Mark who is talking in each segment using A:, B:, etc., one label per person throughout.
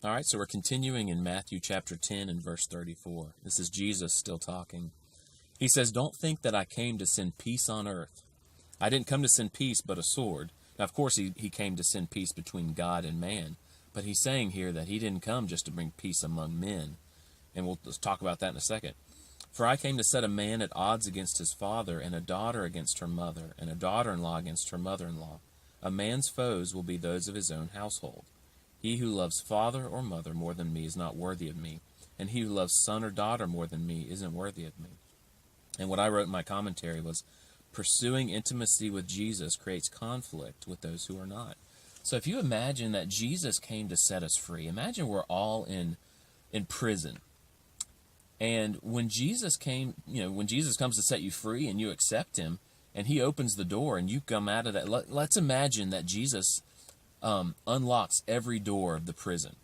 A: All right, so we're continuing in Matthew chapter 10 and verse 34. This is Jesus still talking. He says, "Don't think that I came to send peace on earth. I didn't come to send peace, but a sword." Now, of course, he came to send peace between God and man. But he's saying here that he didn't come just to bring peace among men. And let's talk about that in a second. "For I came to set a man at odds against his father, and a daughter against her mother, and a daughter-in-law against her mother-in-law. A man's foes will be those of his own household. He who loves father or mother more than me is not worthy of me, and he who loves son or daughter more than me isn't worthy of me." And what I wrote in my commentary was, pursuing intimacy with Jesus creates conflict with those who are not. So if you imagine that Jesus came to set us free, imagine we're all in prison. And when Jesus came, when Jesus comes to set you free and you accept him, and he opens the door and you come out of that, let's imagine that Jesus unlocks every door of the prison.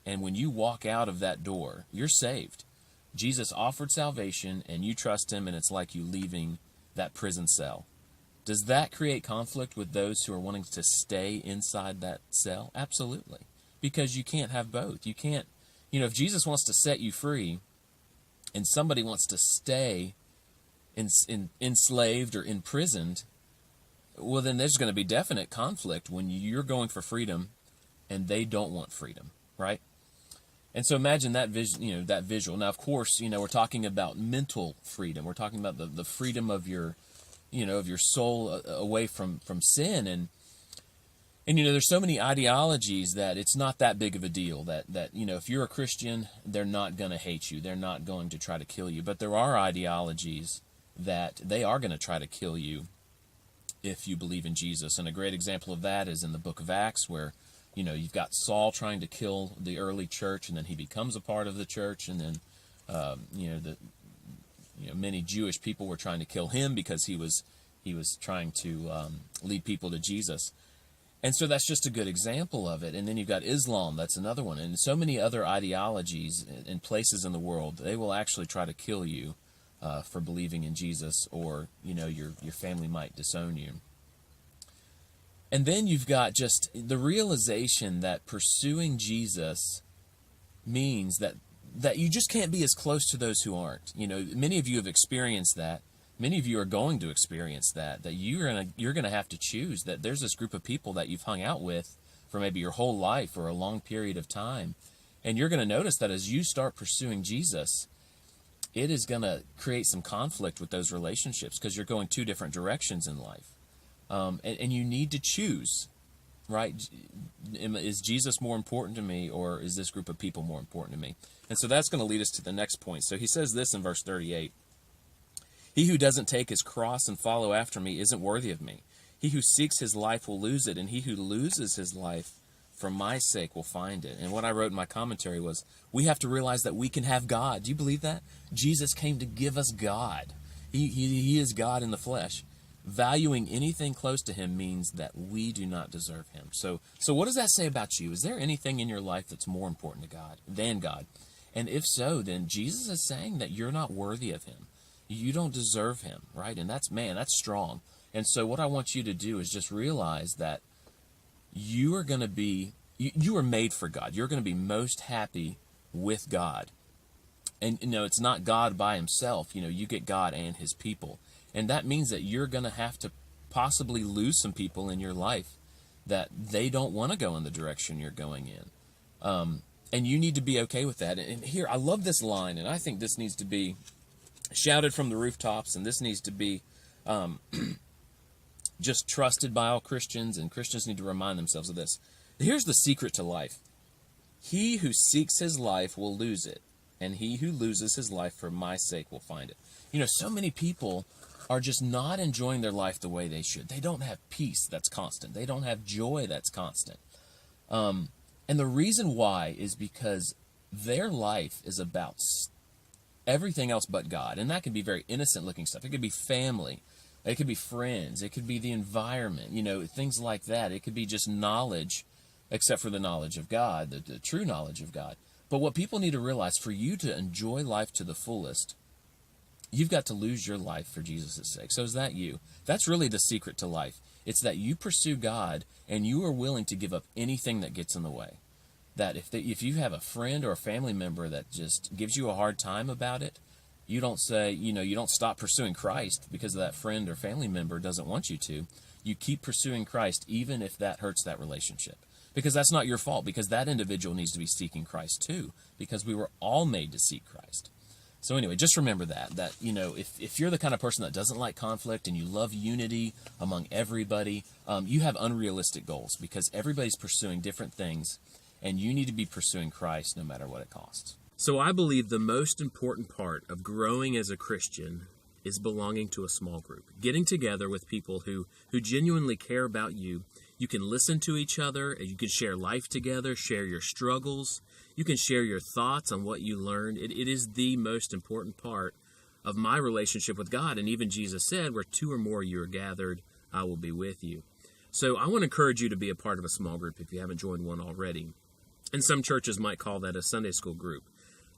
A: And when you walk out of that door, you're saved. Jesus offered salvation, and you trust him, and it's like you leaving that prison cell. Does that create conflict with those who are wanting to stay inside that cell? Absolutely. Because you can't have both. You can't, if Jesus wants to set you free, and somebody wants to stay enslaved or imprisoned, well, then there's going to be definite conflict when you're going for freedom and they don't want freedom, right? And so imagine that vision, that visual. Now, of course, we're talking about mental freedom. We're talking about the freedom of your, of your soul away from sin. And there's so many ideologies that it's not that big of a deal that if you're a Christian, they're not going to hate you. They're not going to try to kill you. But there are ideologies that they are going to try to kill you if you believe in Jesus. And a great example of that is in the book of Acts, where, you've got Saul trying to kill the early church, and then he becomes a part of the church, and then, many Jewish people were trying to kill him because he was trying to lead people to Jesus. And so that's just a good example of it. And then you've got Islam, that's another one. And so many other ideologies and places in the world, they will actually try to kill you for believing in Jesus, or, your family might disown you. And then you've got just the realization that pursuing Jesus means that you just can't be as close to those who aren't. Many of you have experienced that. Many of you are going to experience that you're gonna have to choose, that there's this group of people that you've hung out with for maybe your whole life or a long period of time. And you're going to notice that as you start pursuing Jesus, it is going to create some conflict with those relationships, because you're going two different directions in life. And you need to choose, right? Is Jesus more important to me, or is this group of people more important to me? And so that's going to lead us to the next point. So he says this in verse 38. "He who doesn't take his cross and follow after me isn't worthy of me. He who seeks his life will lose it, and he who loses his life for my sake will find it." And what I wrote in my commentary was, we have to realize that we can have God. Do you believe that? Jesus came to give us God. He is God in the flesh. Valuing anything close to him means that we do not deserve him. So what does that say about you? Is there anything in your life that's more important to God than God? And if so, then Jesus is saying that you're not worthy of him. You don't deserve him, right? And that's strong. And so what I want you to do is just realize that you are going to be, you are made for God. You're going to be most happy with God. And, it's not God by himself. You get God and his people. And that means that you're going to have to possibly lose some people in your life that they don't want to go in the direction you're going in. And you need to be okay with that. And here, I love this line, and I think this needs to be shouted from the rooftops, and this needs to be just trusted by all Christians, and Christians need to remind themselves of this. Here's the secret to life. "He who seeks his life will lose it, and he who loses his life for my sake will find it." So many people are just not enjoying their life the way they should. They don't have peace that's constant. They don't have joy that's constant. And the reason why is because their life is about everything else but God. And that can be very innocent looking stuff. It could be family. It could be friends. It could be the environment, things like that. It could be just knowledge, except for the knowledge of God, the true knowledge of God. But what people need to realize, for you to enjoy life to the fullest, you've got to lose your life for Jesus' sake. So is that you? That's really the secret to life. It's that you pursue God and you are willing to give up anything that gets in the way. that if you have a friend or a family member that just gives you a hard time about it, you don't say, you don't stop pursuing Christ because that friend or family member doesn't want you to. You keep pursuing Christ even if that hurts that relationship. Because that's not your fault, because that individual needs to be seeking Christ too, because we were all made to seek Christ. So anyway, just remember that if you're the kind of person that doesn't like conflict and you love unity among everybody, you have unrealistic goals, because everybody's pursuing different things, and you need to be pursuing Christ no matter what it costs. So I believe the most important part of growing as a Christian is belonging to a small group, getting together with people who genuinely care about you. You can listen to each other, and you can share life together, share your struggles. You can share your thoughts on what you learned. It is the most important part of my relationship with God. And even Jesus said, where two or more you are gathered, I will be with you. So I want to encourage you to be a part of a small group if you haven't joined one already. And some churches might call that a Sunday school group.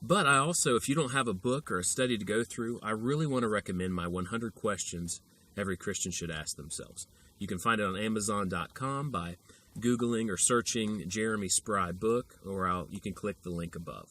A: But I also, if you don't have a book or a study to go through, I really want to recommend my 100 questions every Christian should ask themselves. You can find it on Amazon.com by Googling or searching Jeremy Spry book, or you can click the link above.